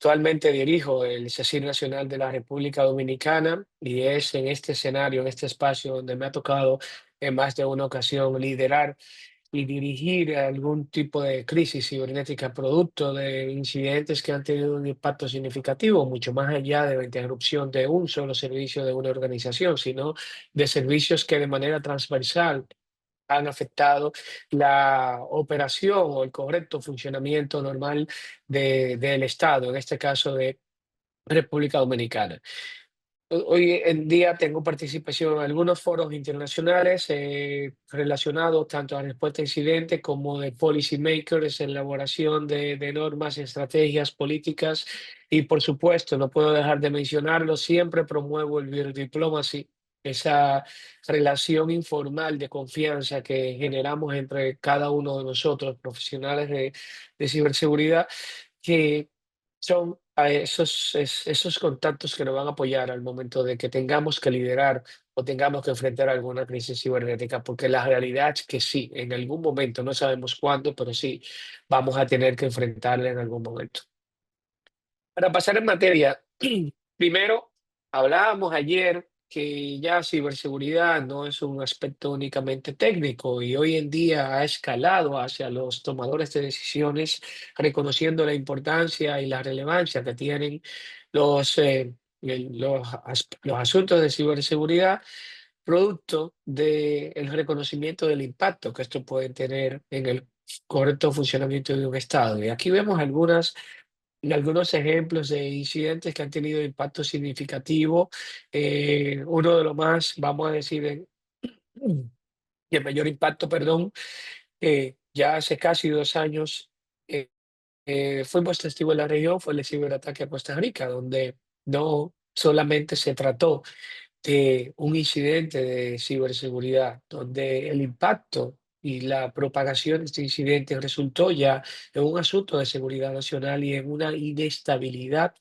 Actualmente dirijo el CSIC Nacional de la República Dominicana y es en este escenario, en este espacio donde me ha tocado en más de una ocasión liderar y dirigir algún tipo de crisis cibernética producto de incidentes que han tenido un impacto significativo, mucho más allá de la interrupción de un solo servicio de una organización, sino de servicios que de manera transversal han afectado la operación o el correcto funcionamiento normal del Estado, en este caso de República Dominicana. Hoy en día tengo participación en algunos foros internacionales relacionados tanto a respuesta a incidentes como de policy makers, elaboración de normas, estrategias, políticas y por supuesto, no puedo dejar de mencionarlo, siempre promuevo el Beer Diplomacy, esa relación informal de confianza que generamos entre cada uno de nosotros, profesionales de ciberseguridad, que son a esos contactos que nos van a apoyar al momento de que tengamos que liderar o tengamos que enfrentar alguna crisis cibernética, porque la realidad es que sí, en algún momento, no sabemos cuándo, pero sí vamos a tener que enfrentarla en algún momento. Para pasar en materia, primero, hablábamos ayer que ya ciberseguridad no es un aspecto únicamente técnico y hoy en día ha escalado hacia los tomadores de decisiones, reconociendo la importancia y la relevancia que tienen los, los asuntos de ciberseguridad, producto del reconocimiento del impacto que esto puede tener en el correcto funcionamiento de un Estado. Y aquí vemos algunos ejemplos de incidentes que han tenido impacto significativo. Uno de los más, vamos a decir, de mayor impacto, perdón, ya hace casi 2 años fuimos testigos en la región, fue el ciberataque a Costa Rica, donde no solamente se trató de un incidente de ciberseguridad, donde el impacto y la propagación de este incidente resultó ya en un asunto de seguridad nacional y en una inestabilidad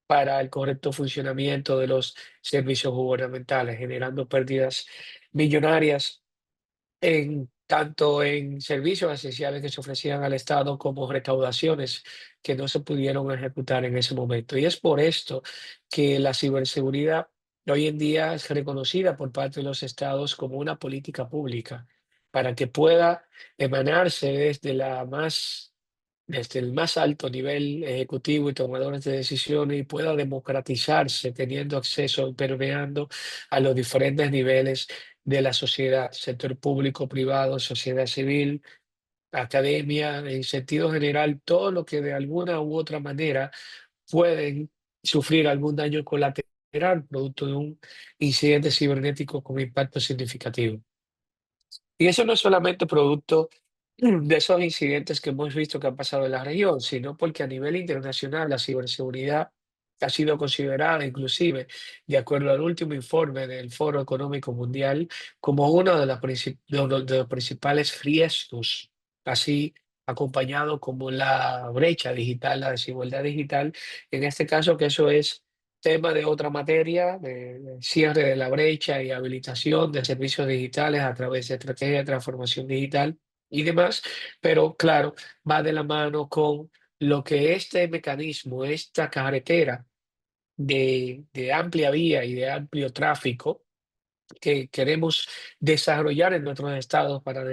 para el correcto funcionamiento de los servicios gubernamentales, generando pérdidas millonarias en tanto en servicios esenciales que se ofrecían al Estado como recaudaciones que no se pudieron ejecutar en ese momento. Y es por esto que la ciberseguridad hoy en día es reconocida por parte de los estados como una política pública para que pueda emanarse desde el más alto nivel ejecutivo y tomadores de decisiones y pueda democratizarse teniendo acceso y permeando a los diferentes niveles de la sociedad, sector público, privado, sociedad civil, academia, en sentido general, todo lo que de alguna u otra manera pueden sufrir algún daño colateral producto de un incidente cibernético con impacto significativo. Y eso no es solamente producto de esos incidentes que hemos visto que han pasado en la región, sino porque a nivel internacional la ciberseguridad ha sido considerada, inclusive, de acuerdo al último informe del Foro Económico Mundial, como uno de los principales riesgos, así acompañado como la brecha digital, la desigualdad digital, en este caso que eso es tema de otra materia, de cierre de la brecha y habilitación de servicios digitales a través de estrategias de transformación digital y demás, pero claro, va de la mano con lo que este mecanismo, esta carretera de amplia vía y de amplio tráfico que queremos desarrollar en nuestros estados para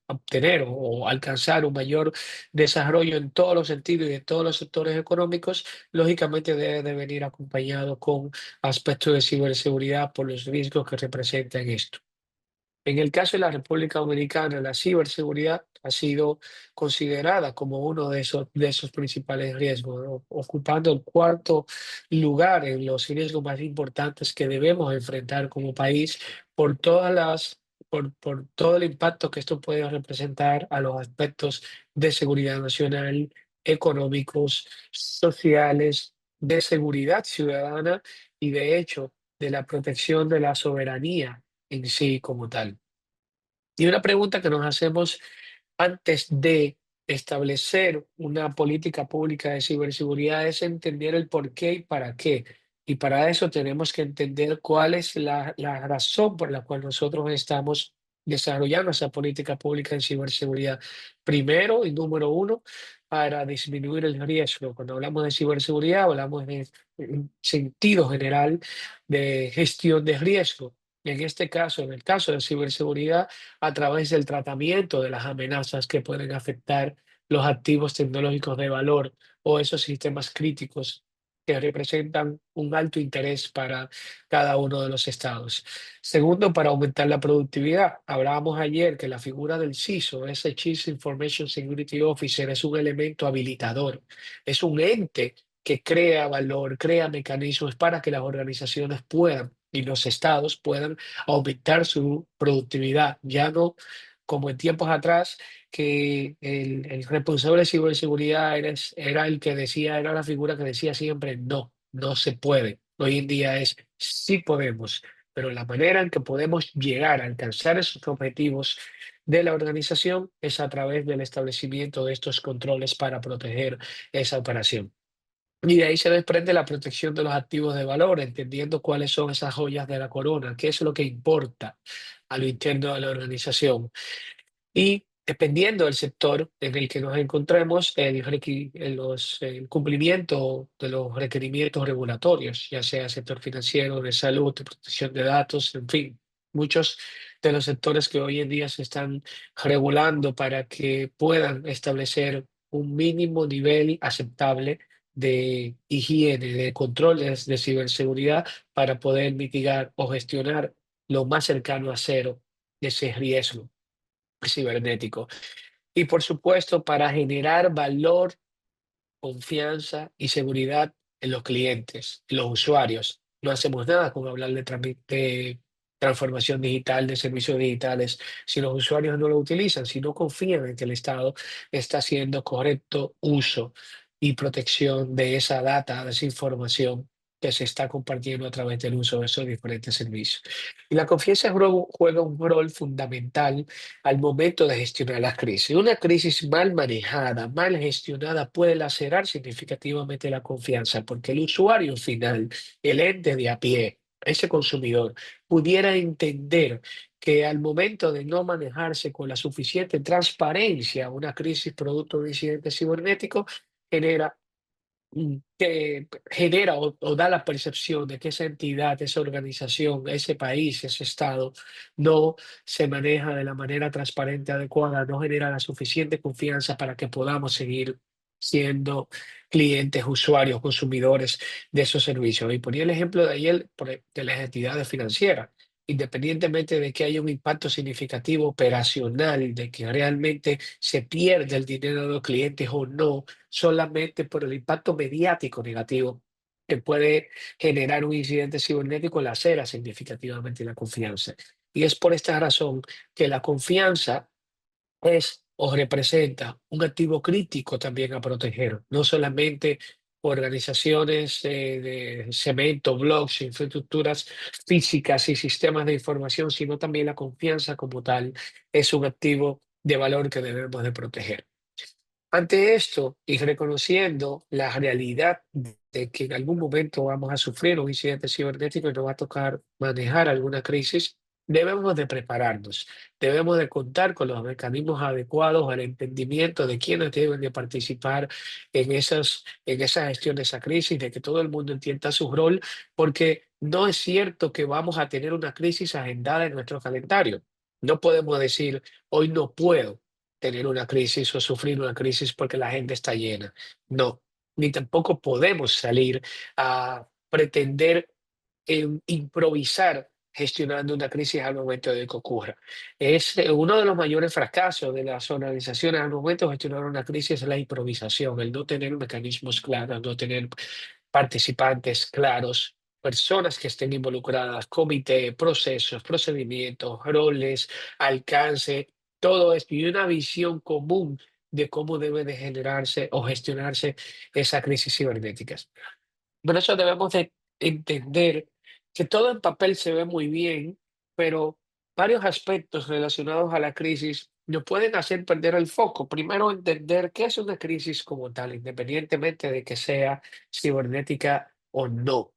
obtener o alcanzar un mayor desarrollo en todos los sentidos y en todos los sectores económicos, lógicamente debe de venir acompañado con aspectos de ciberseguridad por los riesgos que representan esto. En el caso de la República Dominicana, la ciberseguridad ha sido considerada como uno de esos principales riesgos, ¿no? Ocupando el cuarto lugar en los riesgos más importantes que debemos enfrentar como país por por todo el impacto que esto puede representar a los aspectos de seguridad nacional, económicos, sociales, de seguridad ciudadana y de hecho de la protección de la soberanía en sí como tal. Y una pregunta que nos hacemos antes de establecer una política pública de ciberseguridad es entender el por qué y para qué. Y para eso tenemos que entender cuál es la razón por la cual nosotros estamos desarrollando esa política pública en ciberseguridad. Primero y número uno, para disminuir el riesgo. Cuando hablamos de ciberseguridad, hablamos de en sentido general de gestión de riesgo. En este caso, en el caso de ciberseguridad, a través del tratamiento de las amenazas que pueden afectar los activos tecnológicos de valor o esos sistemas críticos que representan un alto interés para cada uno de los estados. Segundo, para aumentar la productividad. Hablábamos ayer que la figura del CISO, ese Chief Information Security Officer, es un elemento habilitador, es un ente que crea valor, crea mecanismos para que las organizaciones puedan y los estados puedan aumentar su productividad. Ya no como en tiempos atrás, que el responsable de ciberseguridad era el que decía, era la figura que decía siempre, no, no se puede. Hoy en día es, sí podemos, pero la manera en que podemos llegar a alcanzar esos objetivos de la organización es a través del establecimiento de estos controles para proteger esa operación. Y de ahí se desprende la protección de los activos de valor, entendiendo cuáles son esas joyas de la corona, qué es lo que importa a lo interno de la organización. Y dependiendo del sector en el que nos encontremos, el cumplimiento de los requerimientos regulatorios, ya sea sector financiero, de salud, de protección de datos, en fin, muchos de los sectores que hoy en día se están regulando para que puedan establecer un mínimo nivel aceptable de higiene, de controles de ciberseguridad para poder mitigar o gestionar lo más cercano a cero de ese riesgo cibernético. Y por supuesto, para generar valor, confianza y seguridad en los clientes, en los usuarios. No hacemos nada con hablar de transformación digital, de servicios digitales, si los usuarios no lo utilizan, si no confían en que el Estado está haciendo correcto uso y protección de esa data, de esa información que se está compartiendo a través del uso de esos diferentes servicios. Y la confianza juega un rol fundamental al momento de gestionar las crisis. Una crisis mal manejada, mal gestionada, puede lacerar significativamente la confianza, porque el usuario final, el ente de a pie, ese consumidor, pudiera entender que al momento de no manejarse con la suficiente transparencia, una crisis producto de un incidente cibernético genera que genera o da la percepción de que esa entidad, esa organización, ese país, ese estado no se maneja de la manera transparente, adecuada, no genera la suficiente confianza para que podamos seguir siendo clientes, usuarios, consumidores de esos servicios. Y ponía el ejemplo de ayer de las entidades financieras. Independientemente de que haya un impacto significativo operacional, de que realmente se pierda el dinero de los clientes o no, solamente por el impacto mediático negativo que puede generar un incidente cibernético, lacera significativamente la confianza. Y es por esta razón que la confianza es o representa un activo crítico también a proteger, no solamente organizaciones de cemento, blogs, infraestructuras físicas y sistemas de información, sino también la confianza como tal es un activo de valor que debemos de proteger. Ante esto y reconociendo la realidad de que en algún momento vamos a sufrir un incidente cibernético y nos va a tocar manejar alguna crisis, debemos de prepararnos, debemos de contar con los mecanismos adecuados al entendimiento de quiénes deben de participar en esa gestión de esa crisis, de que todo el mundo entienda su rol, porque no es cierto que vamos a tener una crisis agendada en nuestro calendario. No podemos decir, hoy no puedo tener una crisis o sufrir una crisis porque la gente está llena. No, ni tampoco podemos salir a pretender improvisar gestionando una crisis al momento de que ocurra. Es uno de los mayores fracasos de las organizaciones al momento de gestionar una crisis es la improvisación, el no tener mecanismos claros, no tener participantes claros, personas que estén involucradas, comité, procesos, procedimientos, roles, alcance, todo esto y una visión común de cómo debe de generarse o gestionarse esa crisis cibernética. Por eso debemos de entender que todo en papel se ve muy bien, pero varios aspectos relacionados a la crisis nos pueden hacer perder el foco. Primero, entender qué es una crisis como tal, independientemente de que sea cibernética o no.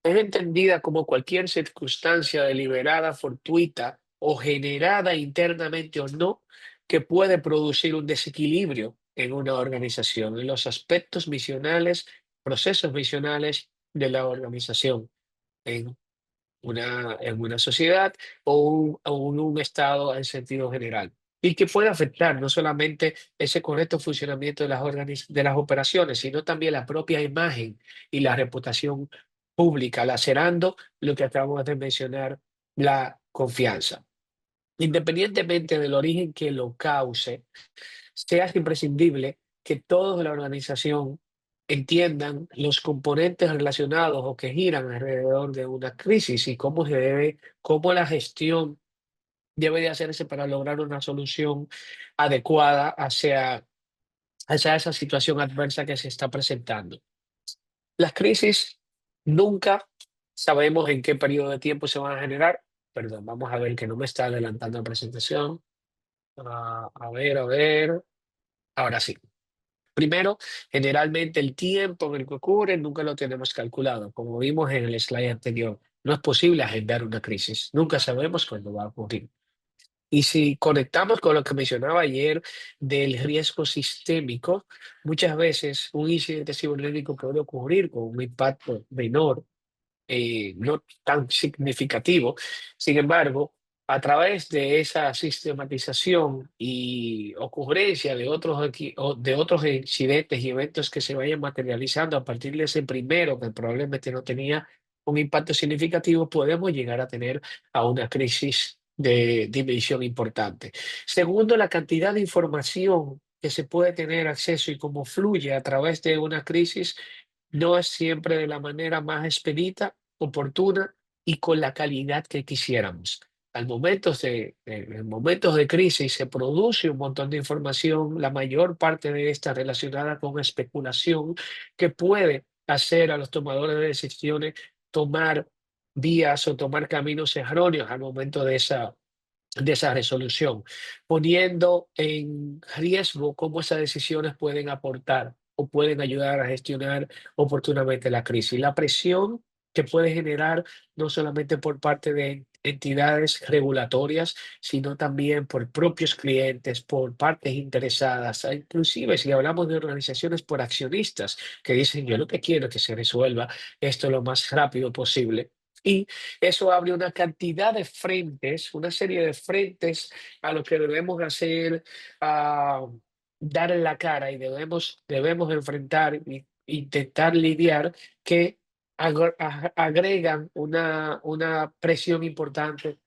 Es entendida como cualquier circunstancia deliberada, fortuita o generada internamente o no, que puede producir un desequilibrio en una organización, en los aspectos misionales, procesos misionales de la organización, en en una sociedad o en un estado en sentido general. Y que puede afectar no solamente ese correcto funcionamiento de de las operaciones, sino también la propia imagen y la reputación pública, lacerando lo que acabamos de mencionar, la confianza. Independientemente del origen que lo cause, se hace imprescindible que todos de la organización entiendan los componentes relacionados o que giran alrededor de una crisis y cómo la gestión debe de hacerse para lograr una solución adecuada hacia esa situación adversa que se está presentando. Las crisis nunca sabemos en qué periodo de tiempo se van a generar. Perdón, vamos a ver que no me está adelantando la presentación. A ver, a ver. Ahora sí. Primero, generalmente el tiempo en el que ocurre nunca lo tenemos calculado. Como vimos en el slide anterior, no es posible agendar una crisis. Nunca sabemos cuándo va a ocurrir. Y si conectamos con lo que mencionaba ayer del riesgo sistémico, muchas veces un incidente cibernético puede ocurrir con un impacto menor, no tan significativo. Sin embargo, a través de esa sistematización y ocurrencia de de otros incidentes y eventos que se vayan materializando a partir de ese primero, que probablemente no tenía un impacto significativo, podemos llegar a tener a una crisis de dimensión importante. Segundo, la cantidad de información que se puede tener acceso y cómo fluye a través de una crisis no es siempre de la manera más expedita, oportuna y con la calidad que quisiéramos. En momentos de crisis se produce un montón de información, la mayor parte de esta relacionada con especulación, que puede hacer a los tomadores de decisiones tomar vías o tomar caminos erróneos al momento de esa resolución, poniendo en riesgo cómo esas decisiones pueden aportar o pueden ayudar a gestionar oportunamente la crisis. La presión que puede generar no solamente por parte de entidades regulatorias, sino también por propios clientes, por partes interesadas, inclusive si hablamos de organizaciones por accionistas que dicen yo lo que quiero es que se resuelva esto lo más rápido posible. Y eso abre una cantidad de frentes, una serie de frentes a los que debemos hacer, ah, dar en la cara y debemos enfrentar e intentar lidiar que agregan una presión importante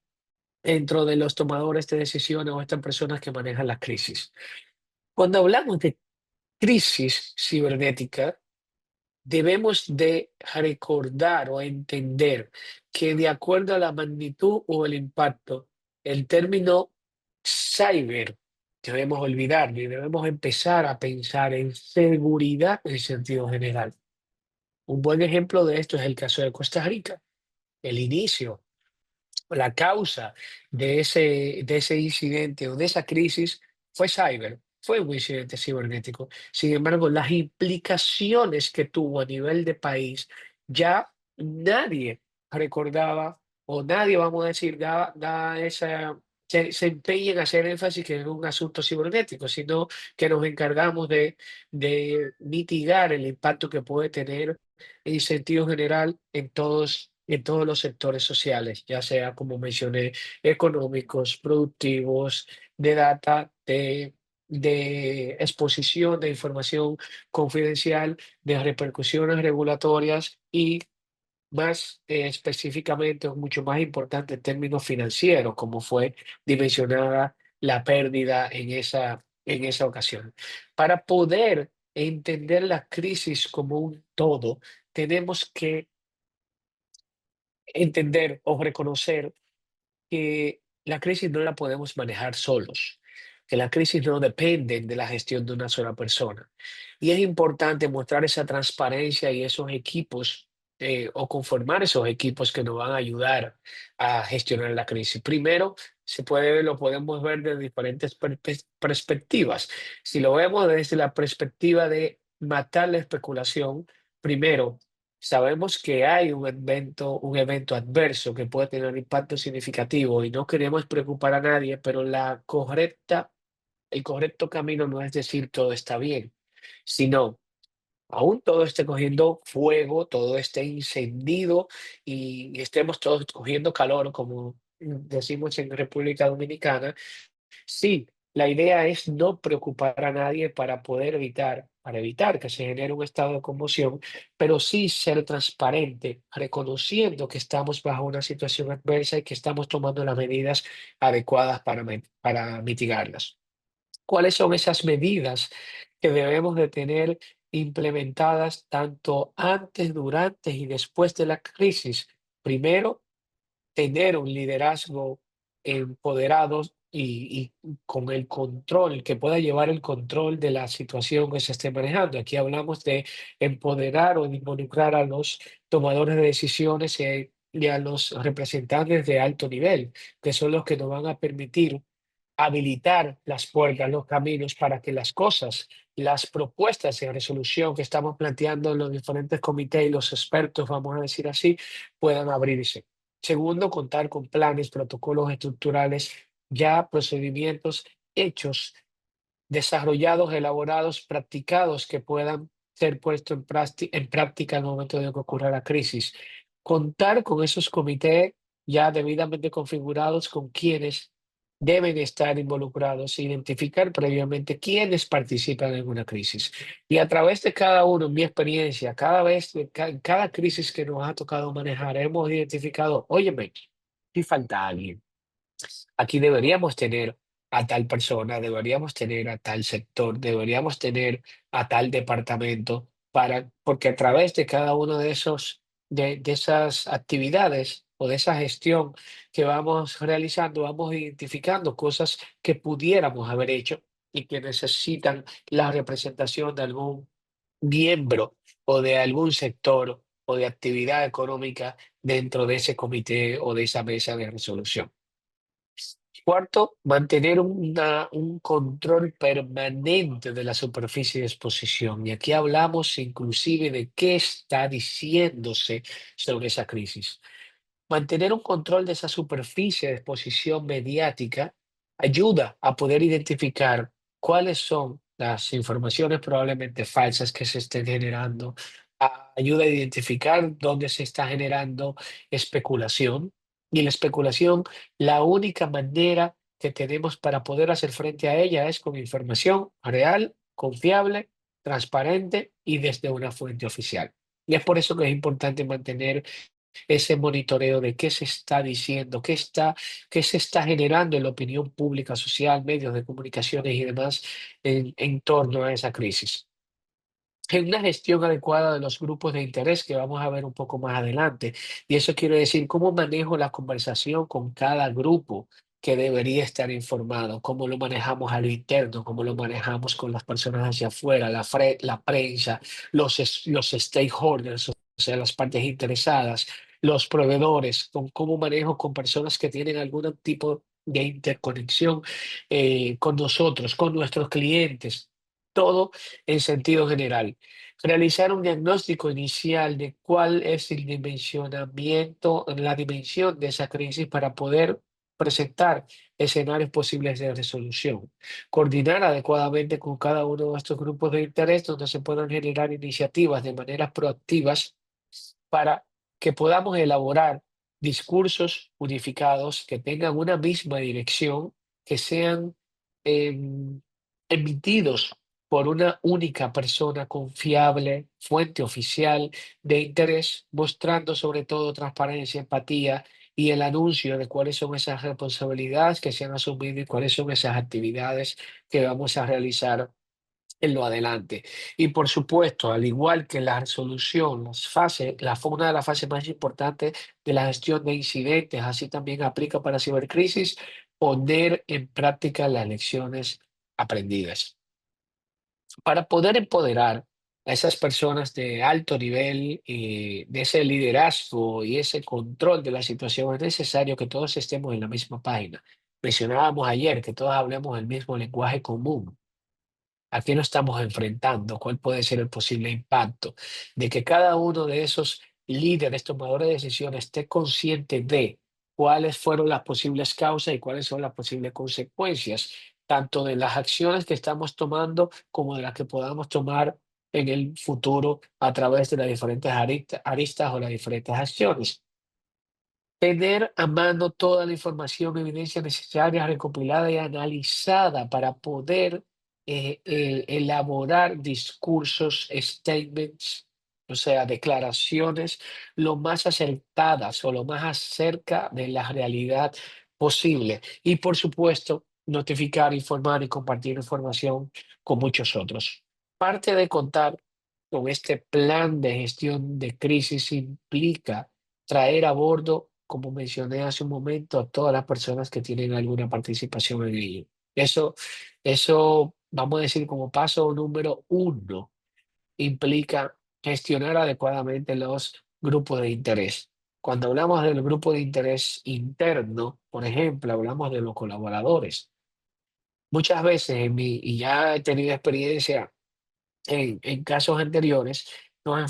dentro de los tomadores de decisiones o estas personas que manejan las crisis. Cuando hablamos de crisis cibernética, debemos de recordar o entender que de acuerdo a la magnitud o el impacto, el término cyber debemos olvidar y debemos empezar a pensar en seguridad en sentido general. Un buen ejemplo de esto es el caso de Costa Rica. El inicio, la causa de ese incidente o de esa crisis fue cyber, fue un incidente cibernético. Sin embargo, las implicaciones que tuvo a nivel de país, ya nadie recordaba o nadie, vamos a decir, se empeña en hacer énfasis que es un asunto cibernético, sino que nos encargamos de mitigar el impacto que puede tener en sentido general en todos los sectores sociales, ya sea, como mencioné, económicos, productivos, de data, de exposición de información confidencial, de repercusiones regulatorias y más específicamente, o mucho más importante, en términos financieros, como fue dimensionada la pérdida en esa ocasión. Para poder entender la crisis como un todo, tenemos que entender o reconocer que la crisis no la podemos manejar solos, que la crisis no depende de la gestión de una sola persona. Y es importante mostrar esa transparencia y esos equipos o conformar esos equipos que nos van a ayudar a gestionar la crisis. Primero, lo podemos ver de diferentes perspectivas. Si lo vemos desde la perspectiva de matar la especulación, primero, sabemos que hay un evento adverso que puede tener impacto significativo y no queremos preocupar a nadie, pero el correcto camino no es decir todo está bien, sino aún todo esté cogiendo fuego, todo esté encendido y estemos todos cogiendo calor, como decimos en República Dominicana. Sí, la idea es no preocupar a nadie para evitar que se genere un estado de conmoción, pero sí ser transparente, reconociendo que estamos bajo una situación adversa y que estamos tomando las medidas adecuadas para mitigarlas. ¿Cuáles son esas medidas que debemos de tener implementadas tanto antes, durante y después de la crisis? Primero, tener un liderazgo empoderado y con el control, que pueda llevar el control de la situación que se esté manejando. Aquí hablamos de empoderar o de involucrar a los tomadores de decisiones y a los representantes de alto nivel, que son los que nos van a permitir habilitar las puertas, los caminos para que las cosas, las propuestas de resolución que estamos planteando en los diferentes comités y los expertos, vamos a decir así, puedan abrirse. Segundo, contar con planes, protocolos estructurales, ya procedimientos hechos, desarrollados, elaborados, practicados, que puedan ser puestos en práctica al momento de que ocurra la crisis. Contar con esos comités ya debidamente configurados con quienes deben estar involucrados, identificar previamente quiénes participan en una crisis. Y a través de cada uno, en mi experiencia, cada vez, en cada crisis que nos ha tocado manejar, hemos identificado, óyeme, si falta alguien, aquí deberíamos tener a tal persona, deberíamos tener a tal sector, deberíamos tener a tal departamento, porque a través de cada uno de de esas actividades o de esa gestión que vamos realizando, vamos identificando cosas que pudiéramos haber hecho y que necesitan la representación de algún miembro o de algún sector o de actividad económica dentro de ese comité o de esa mesa de resolución. Cuarto, mantener un control permanente de la superficie de exposición. Y aquí hablamos inclusive de qué está diciéndose sobre esa crisis. Mantener un control de esa superficie de exposición mediática ayuda a poder identificar cuáles son las informaciones probablemente falsas que se estén generando, ayuda a identificar dónde se está generando especulación. Y la especulación, la única manera que tenemos para poder hacer frente a ella es con información real, confiable, transparente y desde una fuente oficial. Y es por eso que es importante mantener ese monitoreo de qué se está diciendo, qué se está generando en la opinión pública, social, medios de comunicaciones y demás en torno a esa crisis. En una gestión adecuada de los grupos de interés que vamos a ver un poco más adelante. Y eso quiere decir cómo manejo la conversación con cada grupo que debería estar informado, cómo lo manejamos a lo interno, cómo lo manejamos con las personas hacia afuera, la prensa, los stakeholders, o sea, las partes interesadas, los proveedores, con cómo manejo con personas que tienen algún tipo de interconexión con nosotros, con nuestros clientes, todo en sentido general. Realizar un diagnóstico inicial de cuál es el dimensionamiento, la dimensión de esa crisis para poder presentar escenarios posibles de resolución. Coordinar adecuadamente con cada uno de estos grupos de interés donde se puedan generar iniciativas de manera proactivas para que podamos elaborar discursos unificados que tengan una misma dirección, que sean em, emitidos por una única persona confiable, fuente oficial de interés, mostrando sobre todo transparencia, empatía y el anuncio de cuáles son esas responsabilidades que se han asumido y cuáles son esas actividades que vamos a realizar en lo adelante. Y por supuesto, al igual que la resolución, fue una de las fases más importantes de la gestión de incidentes, así también aplica para cibercrisis, poner en práctica las lecciones aprendidas. Para poder empoderar a esas personas de alto nivel y de ese liderazgo y ese control de la situación, es necesario que todos estemos en la misma página. Mencionábamos ayer que todos hablemos el mismo lenguaje común. a qué nos estamos enfrentando, cuál puede ser el posible impacto, de que cada uno de esos líderes, tomadores de decisiones, esté consciente de cuáles fueron las posibles causas y cuáles son las posibles consecuencias, tanto de las acciones que estamos tomando como de las que podamos tomar en el futuro a través de las diferentes aristas o las diferentes acciones. Tener a mano toda la información, evidencia necesaria, recopilada y analizada para poder elaborar discursos, statements, o sea, declaraciones lo más acertadas o lo más acerca de la realidad posible. Y por supuesto, notificar, informar y compartir información con muchos otros. Parte de contar con este plan de gestión de crisis implica traer a bordo, como mencioné hace un momento, a todas las personas que tienen alguna participación en ello. Eso, eso, vamos a decir, como paso número uno, implica gestionar adecuadamente los grupos de interés. Cuando hablamos del grupo de interés interno, por ejemplo, hablamos de los colaboradores. Muchas veces y ya he tenido experiencia en casos anteriores, nos hemos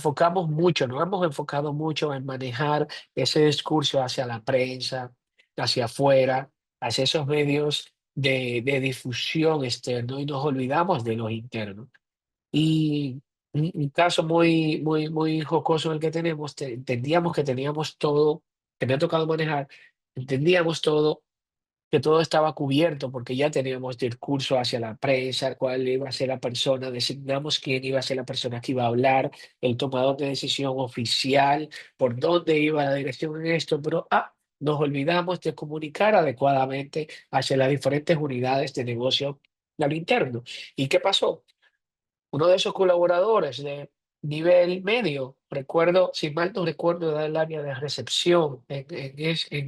enfocado mucho en manejar ese discurso hacia la prensa, hacia afuera, hacia esos medios de difusión externo y nos olvidamos de los internos. Y un caso muy jocoso en el que tenemos, entendíamos que teníamos todo, que me ha tocado manejar, entendíamos todo que todo estaba cubierto porque ya teníamos discurso hacia la prensa, cuál iba a ser la persona, designamos quién iba a ser la persona que iba a hablar, el tomador de decisión oficial, por dónde iba la dirección en esto, pero nos olvidamos de comunicar adecuadamente hacia las diferentes unidades de negocio al interno. ¿Y qué pasó? Uno de esos colaboradores de nivel medio, recuerdo, si mal no recuerdo, era el área de recepción en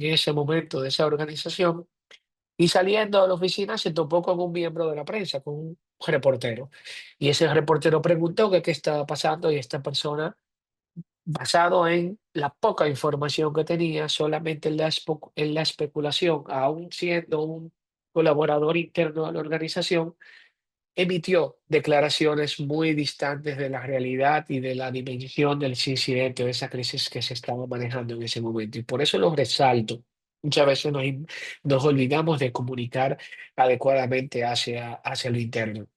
ese momento de esa organización, y saliendo a la oficina se topó con un miembro de la prensa, con un reportero. Y ese reportero preguntó que qué estaba pasando y esta persona, basado en la poca información que tenía, solamente en la especulación, aún siendo un colaborador interno de la organización, emitió declaraciones muy distantes de la realidad y de la dimensión del incidente o de esa crisis que se estaba manejando en ese momento. Y por eso lo resalto. Muchas veces nos olvidamos de comunicar adecuadamente hacia lo interno,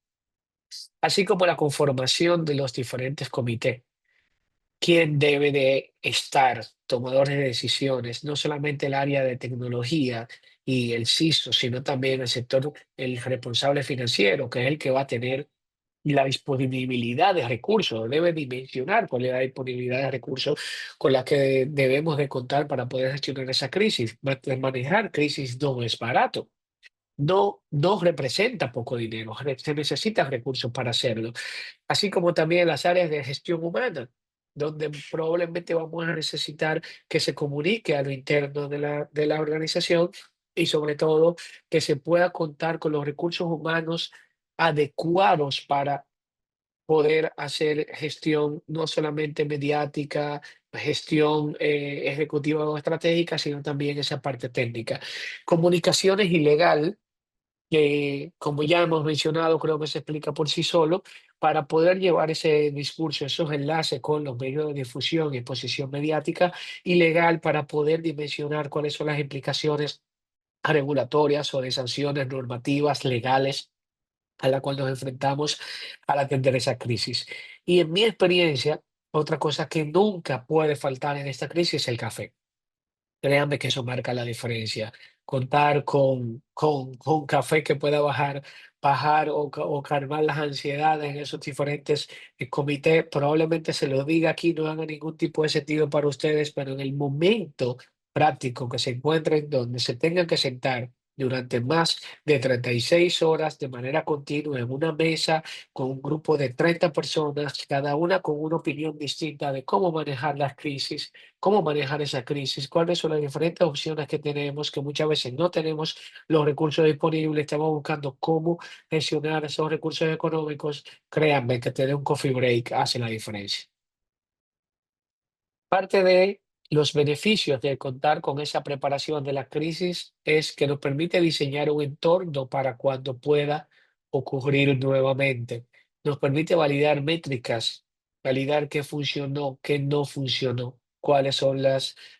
así como la conformación de los diferentes comités. ¿Quién debe de estar? Tomadores de decisiones, no solamente el área de tecnología y el CISO, sino también el sector, el responsable financiero, que es el que va a tener la disponibilidad de recursos, debe dimensionar cuál es la disponibilidad de recursos con la que debemos de contar para poder gestionar esa crisis. Manejar crisis no es barato, no representa poco dinero, se necesitan recursos para hacerlo, así como también las áreas de gestión humana, donde probablemente vamos a necesitar que se comunique a lo interno de la organización y sobre todo que se pueda contar con los recursos humanos adecuados para poder hacer gestión no solamente mediática, gestión ejecutiva o estratégica, sino también esa parte técnica. Comunicaciones ilegal, que como ya hemos mencionado, creo que se explica por sí solo, para poder llevar ese discurso, esos enlaces con los medios de difusión y exposición mediática, ilegal para poder dimensionar cuáles son las implicaciones regulatorias o de sanciones normativas legales a la cual nos enfrentamos al atender esa crisis. Y en mi experiencia, otra cosa que nunca puede faltar en esta crisis es el café. Créanme que eso marca la diferencia. Contar con café que pueda bajar o calmar las ansiedades en esos diferentes comités, probablemente se lo diga aquí, no haga ningún tipo de sentido para ustedes, pero en el momento práctico que se encuentren donde se tengan que sentar durante más de 36 horas de manera continua en una mesa con un grupo de 30 personas, cada una con una opinión distinta de cómo manejar las crisis, cómo manejar esa crisis, cuáles son las diferentes opciones que tenemos, que muchas veces no tenemos los recursos disponibles, estamos buscando cómo gestionar esos recursos económicos. Créanme que tener un coffee break hace la diferencia. Parte de los beneficios de contar con esa preparación de la crisis es que nos permite diseñar un entorno para cuando pueda ocurrir nuevamente. Nos permite validar métricas, validar qué funcionó, qué no funcionó, cuáles son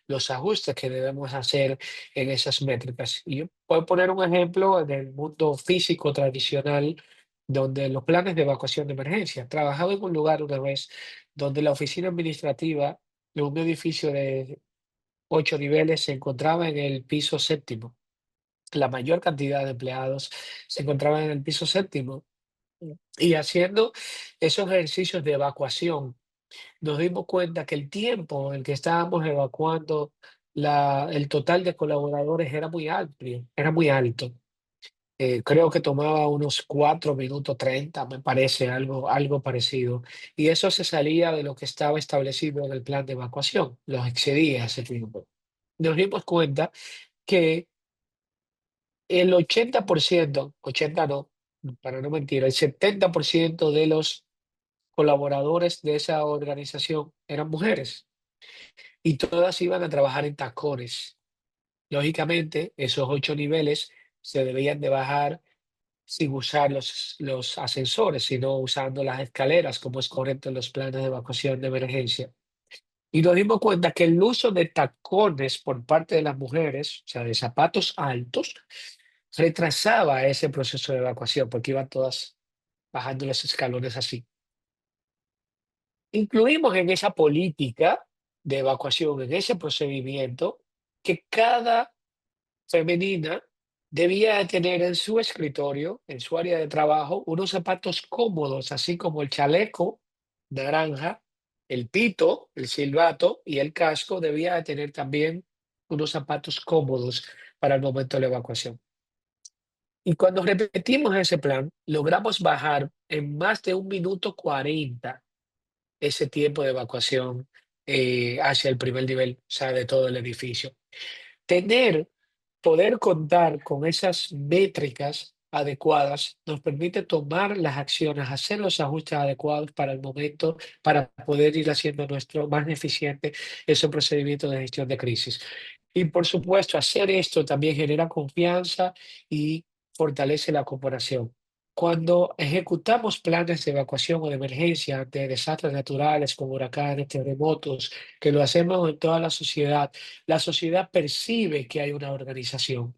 los ajustes que debemos hacer en esas métricas. Y yo puedo poner un ejemplo en el mundo físico tradicional, donde los planes de evacuación de emergencia. Trabajaba en un lugar una vez donde la oficina administrativa de un edificio de 8 niveles se encontraba en el piso séptimo. La mayor cantidad de empleados se encontraban en el piso séptimo. Y haciendo esos ejercicios de evacuación, nos dimos cuenta que el tiempo en el que estábamos evacuando el total de colaboradores era muy amplio, era muy alto. Creo que tomaba unos 4 minutos 30, me parece, algo parecido. Y eso se salía de lo que estaba establecido en el plan de evacuación, los excedía ese tiempo. Nos dimos cuenta que el 80%, 80 no, para no mentir, el 70% de los colaboradores de esa organización eran mujeres y todas iban a trabajar en tacones. Lógicamente, esos 8 niveles se debían de bajar sin usar los ascensores, sino usando las escaleras, como es correcto en los planes de evacuación de emergencia. Y nos dimos cuenta que el uso de tacones por parte de las mujeres, o sea, de zapatos altos, retrasaba ese proceso de evacuación porque iban todas bajando los escalones así. Incluimos en esa política de evacuación, en ese procedimiento, que cada femenina debía tener en su escritorio, en su área de trabajo, unos zapatos cómodos, así como el chaleco naranja, el pito, el silbato y el casco debía de tener también unos zapatos cómodos para el momento de la evacuación. Y cuando repetimos ese plan, logramos bajar en más de 1 minuto 40 ese tiempo de evacuación hacia el primer nivel, o sea, de todo el edificio. Tener, poder contar con esas métricas adecuadas nos permite tomar las acciones, hacer los ajustes adecuados para el momento, para poder ir haciendo nuestro más eficiente ese procedimiento de gestión de crisis. Y por supuesto, hacer esto también genera confianza y fortalece la cooperación. Cuando ejecutamos planes de evacuación o de emergencia ante desastres naturales como huracanes, terremotos, que lo hacemos en toda la sociedad percibe que hay una organización,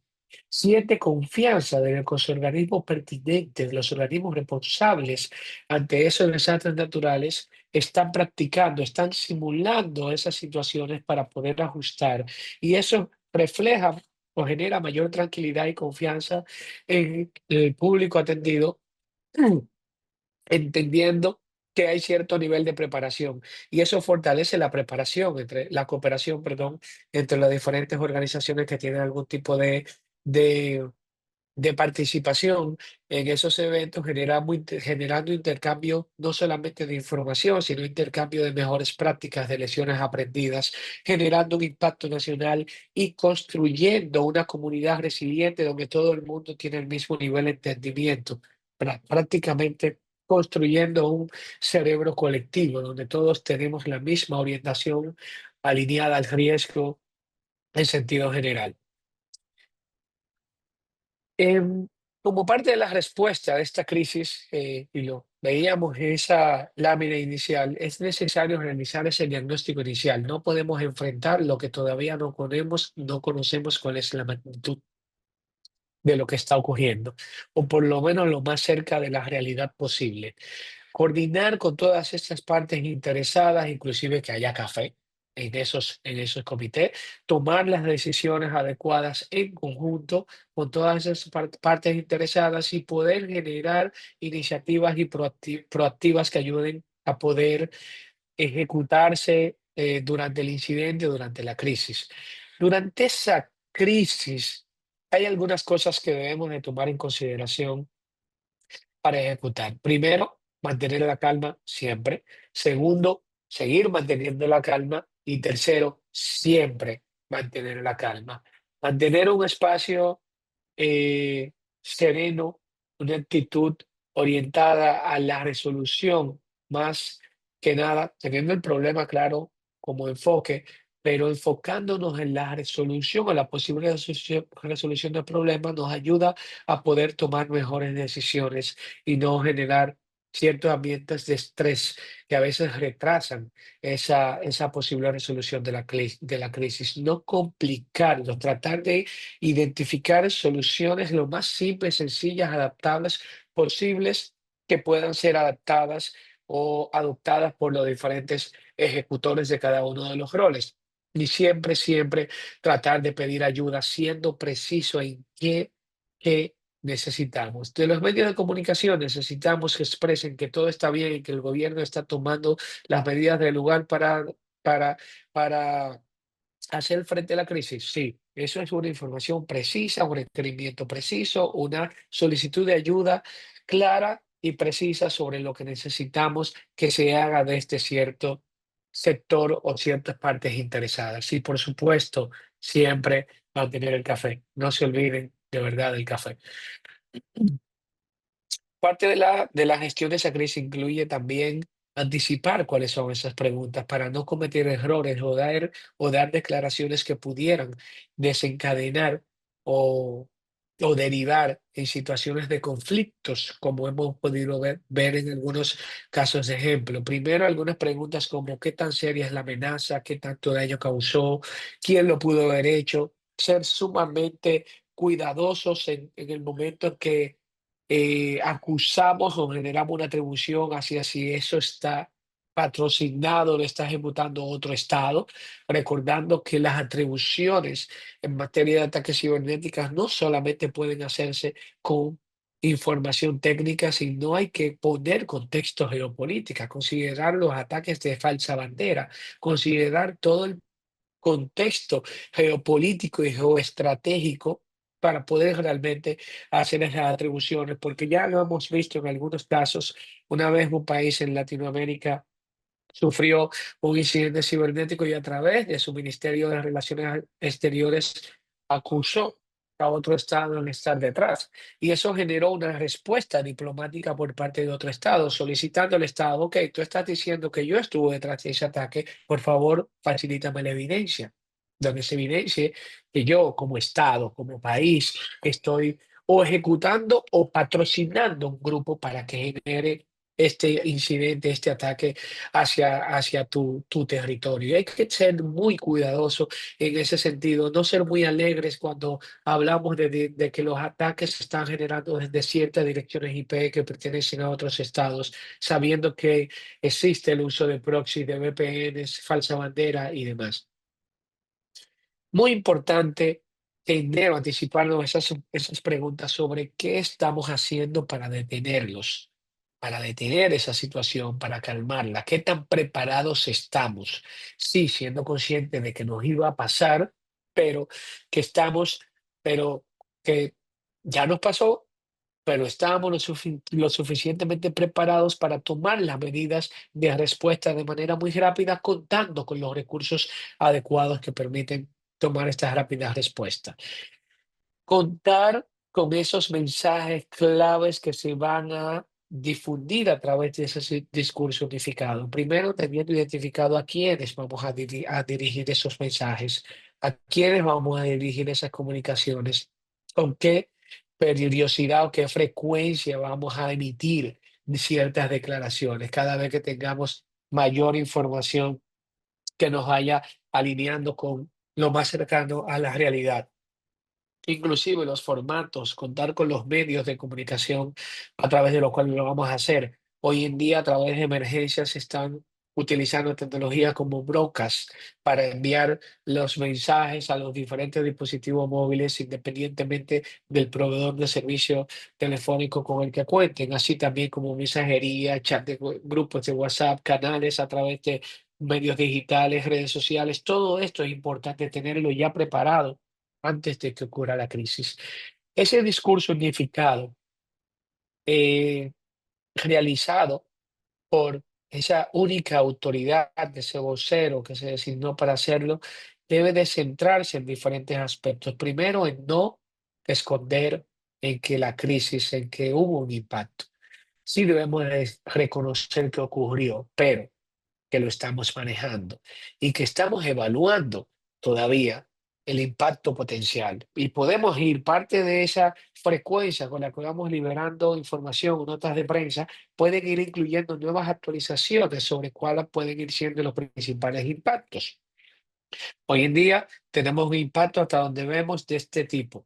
siente confianza de que los organismos pertinentes, los organismos responsables ante esos desastres naturales, están practicando, están simulando esas situaciones para poder ajustar. Y eso refleja o genera mayor tranquilidad y confianza en el público atendido, entendiendo que hay cierto nivel de preparación y eso fortalece la preparación entre la cooperación, perdón, entre las diferentes organizaciones que tienen algún tipo de de participación en esos eventos, generando intercambio no solamente de información, sino intercambio de mejores prácticas, de lecciones aprendidas, generando un impacto nacional y construyendo una comunidad resiliente donde todo el mundo tiene el mismo nivel de entendimiento, prácticamente construyendo un cerebro colectivo donde todos tenemos la misma orientación alineada al riesgo en sentido general. Em, Como parte de la respuesta a esta crisis, y lo veíamos en esa lámina inicial, es necesario realizar ese diagnóstico inicial. No podemos enfrentar lo que todavía no conocemos cuál es la magnitud de lo que está ocurriendo, o por lo menos lo más cerca de la realidad posible. Coordinar con todas estas partes interesadas, inclusive que haya café en esos comités, tomar las decisiones adecuadas en conjunto con todas esas partes interesadas y poder generar iniciativas y proactivas que ayuden a poder ejecutarse durante el incidente, durante la crisis. Durante esa crisis, hay algunas cosas que debemos de tomar en consideración para ejecutar. Primero, mantener la calma siempre. Segundo, seguir manteniendo la calma. Y tercero, siempre mantener la calma. Mantener un espacio sereno, una actitud orientada a la resolución, más que nada, teniendo el problema claro como enfoque, pero enfocándonos en la resolución o la posible resolución del problema nos ayuda a poder tomar mejores decisiones y no generar ciertos ambientes de estrés que a veces retrasan esa posible resolución de de la crisis. No complicarlo, tratar de identificar soluciones lo más simples, sencillas, adaptables posibles que puedan ser adaptadas o adoptadas por los diferentes ejecutores de cada uno de los roles. Y siempre, siempre tratar de pedir ayuda, siendo preciso en qué necesitamos. De los medios de comunicación necesitamos que expresen que todo está bien y que el gobierno está tomando las medidas del lugar para, para hacer frente a la crisis. Sí, eso es una información precisa, un requerimiento preciso, una solicitud de ayuda clara y precisa sobre lo que necesitamos que se haga de este cierto sector o ciertas partes interesadas. Y por supuesto, siempre mantener el café. No se olviden de verdad del café. Parte de la gestión de esa crisis incluye también anticipar cuáles son esas preguntas para no cometer errores o dar declaraciones que pudieran desencadenar o, o derivar en situaciones de conflictos, como hemos podido ver en algunos casos de ejemplo. Primero, algunas preguntas como qué tan seria es la amenaza, qué tanto daño causó, quién lo pudo haber hecho, ser sumamente cuidadosos en el momento en que acusamos o generamos una atribución hacia si eso está patrocinado, lo está ejecutando otro Estado, recordando que las atribuciones en materia de ataques cibernéticas no solamente pueden hacerse con información técnica, sino hay que poner contexto geopolítica, considerar los ataques de falsa bandera, considerar todo el contexto geopolítico y geoestratégico para poder realmente hacer esas atribuciones, porque ya lo hemos visto en algunos casos, una vez un país en Latinoamérica sufrió un incidente cibernético y a través de su Ministerio de Relaciones Exteriores acusó a otro Estado en estar detrás. Y eso generó una respuesta diplomática por parte de otro Estado, solicitando al Estado, ok, tú estás diciendo que yo estuve detrás de ese ataque, por favor, facilítame la evidencia, donde se evidencie que yo como Estado, como país, estoy o ejecutando o patrocinando un grupo para que genere este incidente, este ataque hacia tu territorio. Y hay que ser muy cuidadoso en ese sentido, no ser muy alegres cuando hablamos de que los ataques se están generando desde ciertas direcciones IP que pertenecen a otros estados, sabiendo que existe el uso de proxy, de VPNs, falsa bandera y demás. Muy importante tener o anticiparnos esas preguntas sobre qué estamos haciendo para detener esa situación, para calmarla, qué tan preparados estamos. Sí, siendo conscientes de que nos iba a pasar, pero que estamos, pero que ya nos pasó, pero estábamos lo suficientemente preparados para tomar las medidas de respuesta de manera muy rápida, contando con los recursos adecuados que permiten tomar estas rápidas respuestas. Contar con esos mensajes claves que se van a difundir a través de ese discurso unificado. Primero, teniendo identificado a quiénes vamos a dirigir esos mensajes, a quiénes vamos a dirigir esas comunicaciones, con qué periodicidad o qué frecuencia vamos a emitir ciertas declaraciones, cada vez que tengamos mayor información que nos vaya alineando con lo más cercano a la realidad. Inclusive los formatos, contar con los medios de comunicación a través de los cuales lo vamos a hacer. Hoy en día, a través de emergencias, se están utilizando tecnologías como brocas para enviar los mensajes a los diferentes dispositivos móviles, independientemente del proveedor de servicio telefónico con el que cuenten, así también como mensajería, chat de grupos de WhatsApp, canales a través de medios digitales, redes sociales. Todo esto es importante tenerlo ya preparado antes de que ocurra la crisis. Ese discurso unificado, eh, realizado por esa única autoridad, de ese vocero que se designó para hacerlo, debe de centrarse en diferentes aspectos. Primero, en no esconder en que la crisis, en que hubo un impacto. Sí debemos de reconocer que ocurrió, pero que lo estamos manejando y que estamos evaluando todavía el impacto potencial. Y podemos ir parte de esa frecuencia con la que vamos liberando información o notas de prensa, pueden ir incluyendo nuevas actualizaciones sobre cuáles pueden ir siendo los principales impactos. Hoy en día tenemos un impacto hasta donde vemos de este tipo,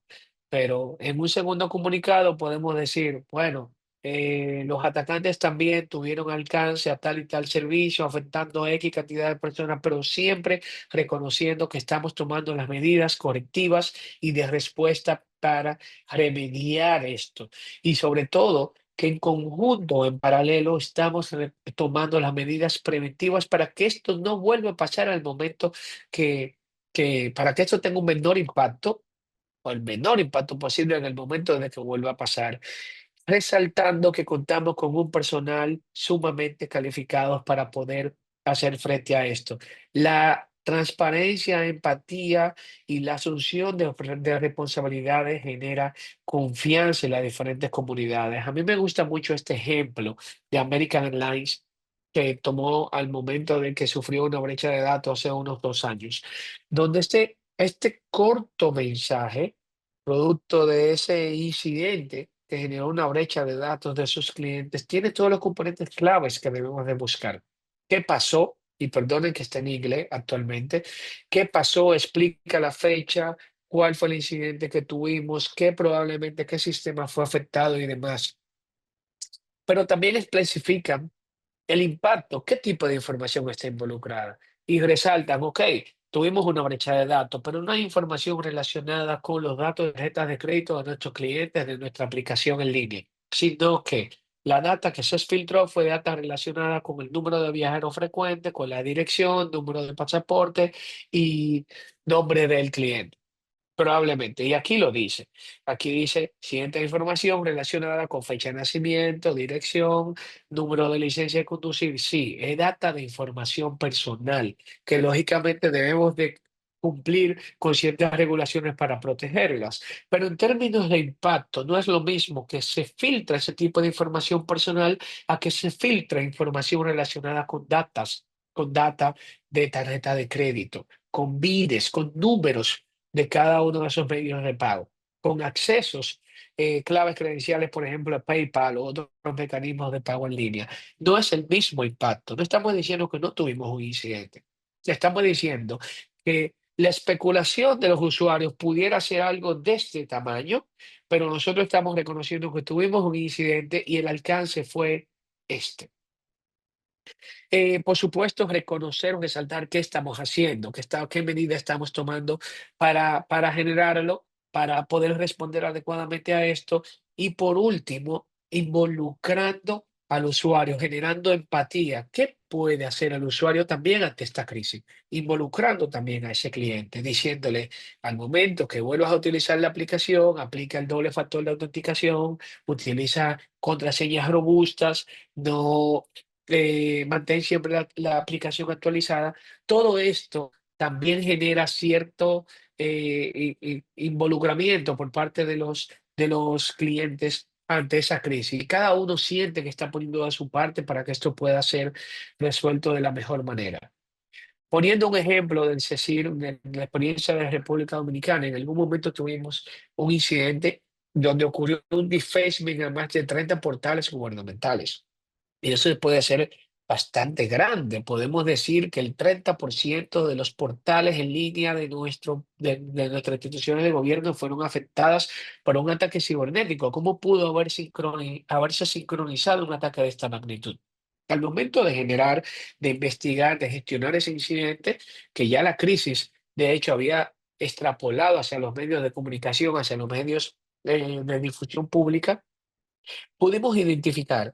pero en un segundo comunicado podemos decir, bueno, los atacantes también tuvieron alcance a tal y tal servicio, afectando a X cantidad de personas, pero siempre reconociendo que estamos tomando las medidas correctivas y de respuesta para remediar esto. Y sobre todo, que en conjunto, en paralelo, estamos tomando las medidas preventivas para que esto no vuelva a pasar al momento que, que para que esto tenga un menor impacto o el menor impacto posible en el momento de que vuelva a pasar, resaltando que contamos con un personal sumamente calificado para poder hacer frente a esto. La transparencia, empatía y la asunción de responsabilidades genera confianza en las diferentes comunidades. A mí me gusta mucho este ejemplo de American Airlines que tomó al momento de que sufrió una brecha de datos hace unos 2 años, donde este corto mensaje producto de ese incidente que generó una brecha de datos de sus clientes, tiene todos los componentes claves que debemos de buscar. ¿Qué pasó? Y perdonen que esté en inglés actualmente. ¿Qué pasó? Explica la fecha, cuál fue el incidente que tuvimos, qué probablemente qué sistema fue afectado y demás. Pero también especifican el impacto, qué tipo de información está involucrada. Y resaltan, ok, tuvimos una brecha de datos, pero no hay información relacionada con los datos de tarjetas de crédito de nuestros clientes de nuestra aplicación en línea, sino que la data que se filtró fue data relacionada con el número de viajeros frecuentes, con la dirección, número de pasaporte y nombre del cliente. Probablemente, y aquí lo dice. Aquí dice siguiente información relacionada con fecha de nacimiento, dirección, número de licencia de conducir. Sí, es data de información personal que lógicamente debemos de cumplir con ciertas regulaciones para protegerlas. Pero en términos de impacto, no es lo mismo que se filtra ese tipo de información personal a que se filtra información relacionada con data de tarjeta de crédito, con vides, con números de cada uno de esos medios de pago, con accesos, claves credenciales, por ejemplo, a PayPal o otros mecanismos de pago en línea. No es el mismo impacto. No estamos diciendo que no tuvimos un incidente. Estamos diciendo que la especulación de los usuarios pudiera ser algo de este tamaño, pero nosotros estamos reconociendo que tuvimos un incidente y el alcance fue este. Por supuesto, reconocer o resaltar qué estamos haciendo, qué medida estamos tomando para generarlo, para poder responder adecuadamente a esto. Y por último, involucrando al usuario, generando empatía. ¿Qué puede hacer el usuario también ante esta crisis? Involucrando también a ese cliente, diciéndole al momento que vuelvas a utilizar la aplicación, aplica el doble factor de autenticación, utiliza contraseñas robustas, no mantén siempre la aplicación actualizada. Todo esto también genera cierto involucramiento por parte de los clientes ante esa crisis. Y cada uno siente que está poniendo de su parte para que esto pueda ser resuelto de la mejor manera. Poniendo un ejemplo del CECIR, de la experiencia de la República Dominicana, en algún momento tuvimos un incidente donde ocurrió un defacement a más de 30 portales gubernamentales. Y eso puede ser bastante grande. Podemos decir que el 30% de los portales en línea de nuestras instituciones de gobierno fueron afectadas por un ataque cibernético. ¿Cómo pudo haberse sincronizado un ataque de esta magnitud? Al momento de generar, de investigar, de gestionar ese incidente, que ya la crisis, de hecho, había extrapolado hacia los medios de comunicación, hacia los medios de difusión pública, pudimos identificar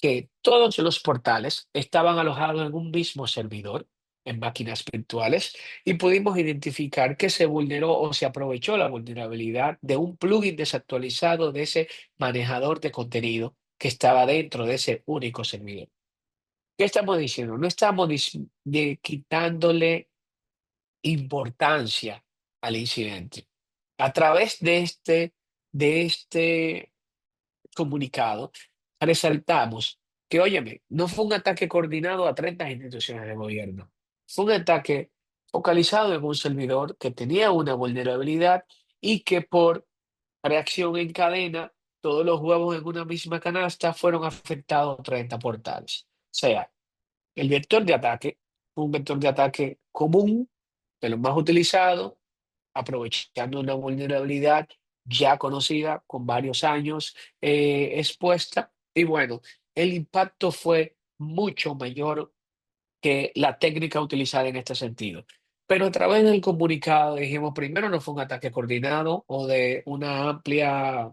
que todos los portales estaban alojados en un mismo servidor, en máquinas virtuales, y pudimos identificar que se vulneró o se aprovechó la vulnerabilidad de un plugin desactualizado de ese manejador de contenido que estaba dentro de ese único servidor. ¿Qué estamos diciendo? No estamos quitándole importancia al incidente. A través de este comunicado, resaltamos que, óyeme, no fue un ataque coordinado a 30 instituciones de gobierno, fue un ataque focalizado en un servidor que tenía una vulnerabilidad y que por reacción en cadena, todos los huevos en una misma canasta fueron afectados 30 portales. O sea, el vector de ataque fue un vector de ataque común, de los más utilizados, aprovechando una vulnerabilidad ya conocida, con varios años expuesta. Y bueno, el impacto fue mucho mayor que la técnica utilizada en este sentido. Pero a través del comunicado dijimos, primero no fue un ataque coordinado o de una amplia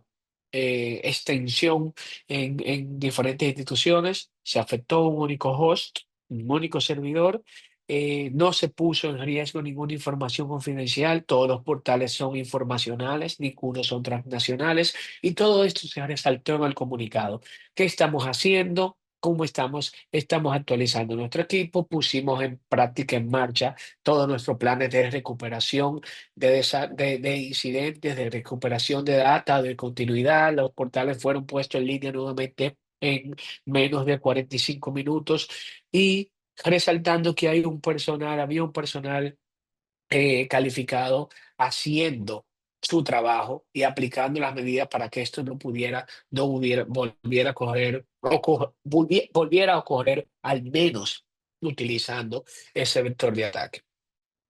extensión en diferentes instituciones, se afectó un único host, un único servidor, no se puso en riesgo ninguna información confidencial, todos los portales son informacionales, ninguno son transnacionales y todo esto se resaltó en el comunicado. ¿Qué estamos haciendo? ¿Cómo estamos? Estamos actualizando nuestro equipo, pusimos en práctica, en marcha, todos nuestros planes de recuperación de incidentes, de recuperación de data, de continuidad. Los portales fueron puestos en línea nuevamente en menos de 45 minutos y resaltando que había un personal calificado haciendo su trabajo y aplicando las medidas para que esto volviera a correr, volviera a ocurrir, al menos utilizando ese vector de ataque.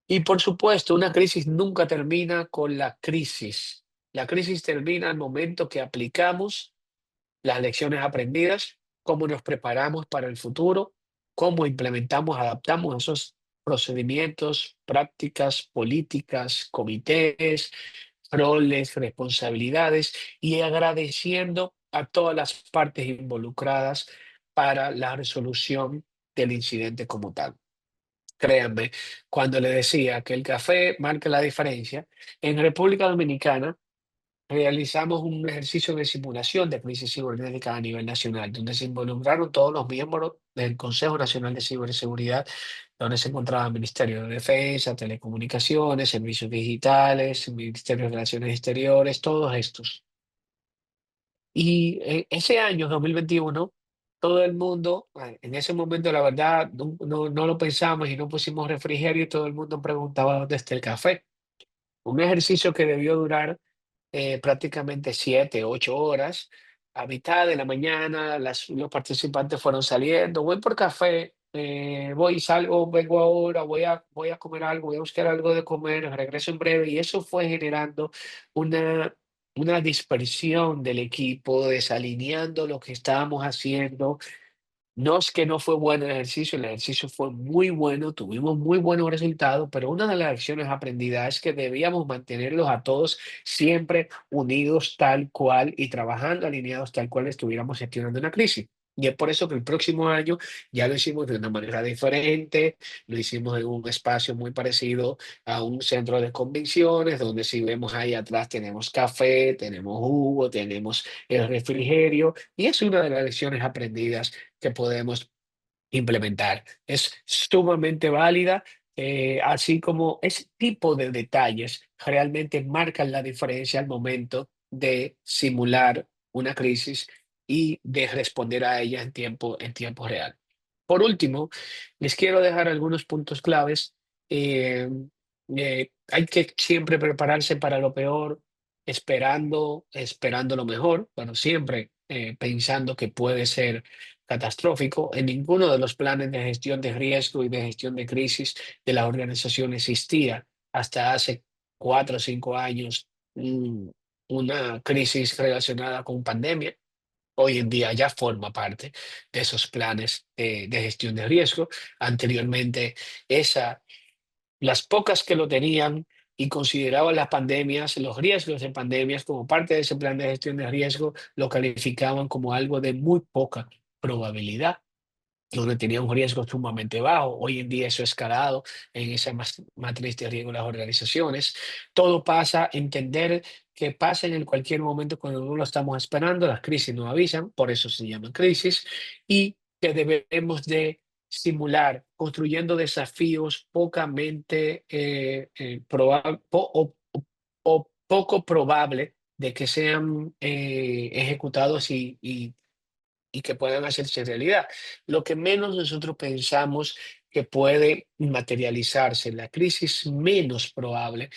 Y por supuesto, una crisis nunca termina con la crisis. La crisis termina al momento que aplicamos las lecciones aprendidas, cómo nos preparamos para el futuro, cómo implementamos, adaptamos esos procedimientos, prácticas, políticas, comités, roles, responsabilidades y agradeciendo a todas las partes involucradas para la resolución del incidente como tal. Créanme, cuando le decía que el café marca la diferencia, en República Dominicana realizamos un ejercicio de simulación de crisis cibernética a nivel nacional, donde se involucraron todos los miembros del Consejo Nacional de Ciberseguridad, donde se encontraba el Ministerio de Defensa, Telecomunicaciones, Servicios Digitales, Ministerio de Relaciones Exteriores, todos estos. Y ese año, 2021, todo el mundo, en ese momento, la verdad, no lo pensamos y no pusimos refrigerio y todo el mundo preguntaba dónde está el café. Un ejercicio que debió durar prácticamente 7, 8 horas. A mitad de la mañana los participantes fueron saliendo, voy por café, voy, salgo, vengo ahora, voy a comer algo, voy a buscar algo de comer, regreso en breve. Y eso fue generando una, una dispersión del equipo, desalineando lo que estábamos haciendo. No es que no fue bueno el ejercicio fue muy bueno, tuvimos muy buenos resultados, pero una de las lecciones aprendidas es que debíamos mantenerlos a todos siempre unidos tal cual y trabajando alineados tal cual estuviéramos gestionando una crisis. Y es por eso que el próximo año ya lo hicimos de una manera diferente, lo hicimos en un espacio muy parecido a un centro de convenciones, donde si vemos ahí atrás tenemos café, tenemos jugo, tenemos el refrigerio, y es una de las lecciones aprendidas que podemos implementar. Es sumamente válida, así como ese tipo de detalles realmente marcan la diferencia al momento de simular una crisis y de responder a ella en tiempo real. Por último, les quiero dejar algunos puntos claves. Eh, Hay que siempre prepararse para lo peor, esperando lo mejor, pero siempre pensando que puede ser catastrófico. En ninguno de los planes de gestión de riesgo y de gestión de crisis de la organización existía hasta hace 4 o 5 años una crisis relacionada con pandemia. Hoy en día ya forma parte de esos planes de gestión de riesgo. Anteriormente, esa, las pocas que lo tenían y consideraban las pandemias, los riesgos de pandemias como parte de ese plan de gestión de riesgo, lo calificaban como algo de muy poca probabilidad, donde tenía un riesgo sumamente bajo. Hoy en día eso ha escalado en esa matriz de riesgo de las organizaciones. Todo pasa, entender que pasen en cualquier momento cuando no lo estamos esperando, las crisis nos avisan, por eso se llaman crisis, y que debemos de simular, construyendo desafíos pocamente o poco probable de que sean ejecutados y que puedan hacerse realidad. Lo que menos nosotros pensamos que puede materializarse, la crisis menos probable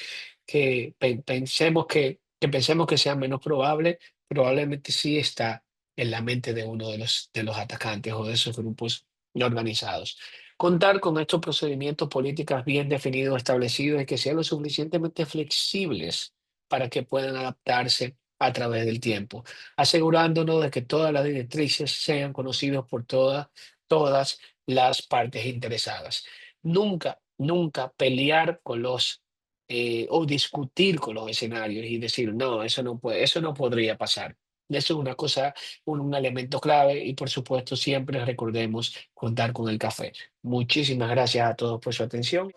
que pensemos que sea menos probable, probablemente sí está en la mente de uno de los atacantes o de esos grupos no organizados. Contar con estos procedimientos políticos bien definidos, establecidos y que sean lo suficientemente flexibles para que puedan adaptarse a través del tiempo, asegurándonos de que todas las directrices sean conocidas por todas las partes interesadas. Nunca, nunca pelear con o discutir con los escenarios y decir, no, eso no puede, eso no podría pasar. Eso es una cosa, un elemento clave y por supuesto siempre recordemos contar con el café. Muchísimas gracias a todos por su atención.